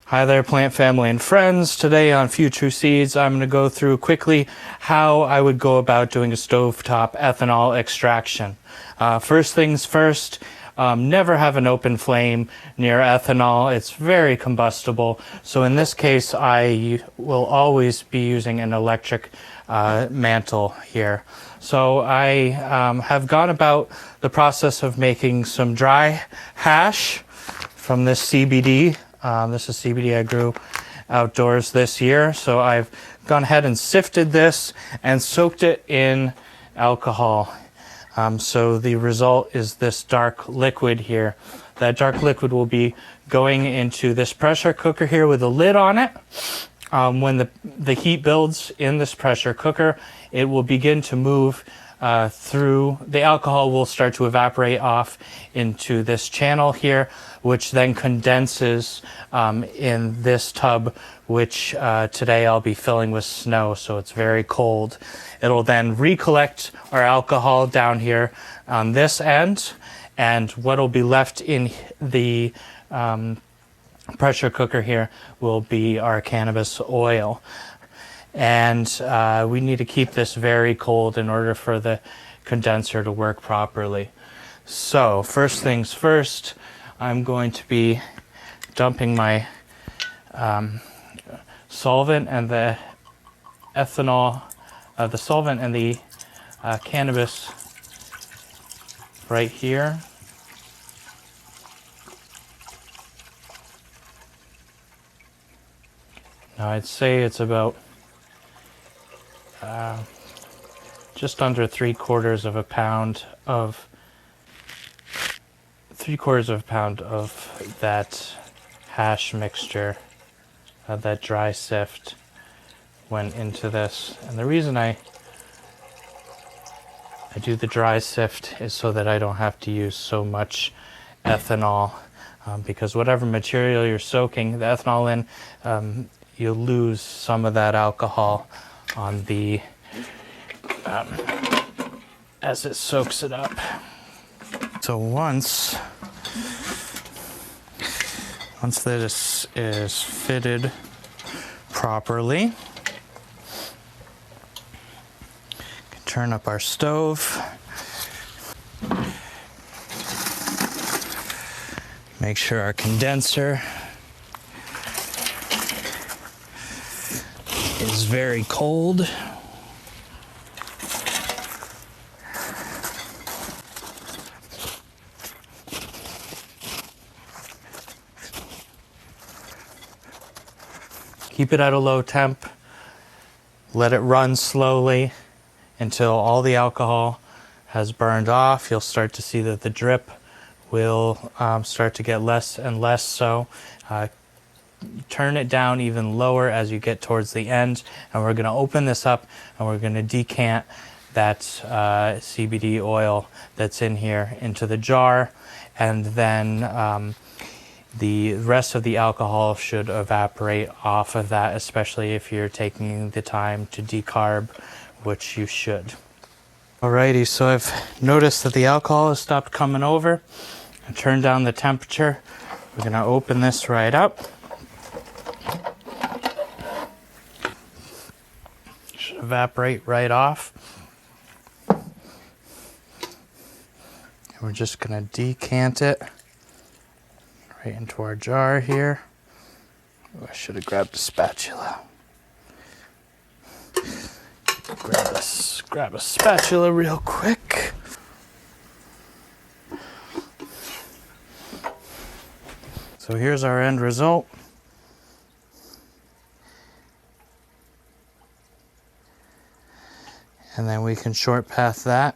Hi there, plant family and friends. Today on Future Seeds, I'm going to go through quickly how I would go about doing a stovetop ethanol extraction. First things first, never have an open flame near ethanol. It's very combustible. So in this case, I will always be using an electric mantle here. So I have gone about the process of making some dry hash from this CBD. This is CBD I grew outdoors this year. So I've gone ahead and sifted this and soaked it in alcohol. So the result is this dark liquid here. That dark liquid will be going into this pressure cooker here with a lid on it. When the heat builds in this pressure cooker, it will begin to move through. The alcohol will start to evaporate off into this channel here, which then condenses in this tub, which today I'll be filling with snow, so it's very cold. It'll then recollect our alcohol down here on this end, and what will be left in the pressure cooker here will be our cannabis oil. And we need to keep this very cold in order for the condenser to work properly. So first things first, I'm going to be dumping my solvent and the ethanol, the solvent and the cannabis right here. Now I'd say it's about just under 3/4 of a pound of that hash mixture, that dry sift went into this. And the reason I do the dry sift is so that I don't have to use so much ethanol, because whatever material you're soaking the ethanol in, you'll lose some of that alcohol on the as it soaks it up. So once this is fitted properly, can turn up our stove. Make sure our condenser is very cold. Keep it at a low temp. Let it run slowly until all the alcohol has burned off. You'll start to see that the drip will start to get less and less so. Turn it down even lower as you get towards the end, and we're going to open this up and we're going to decant that CBD oil that's in here into the jar, and then the rest of the alcohol should evaporate off of that, especially if you're taking the time to decarb, which you should. Alrighty, so I've noticed that the alcohol has stopped coming over. I turned down the temperature. We're going to open this right up. Should evaporate right off. And we're just going to decant it right into our jar here. Oh, I should have grabbed a spatula. Grab a spatula real quick. So here's our end result. And then we can short path that.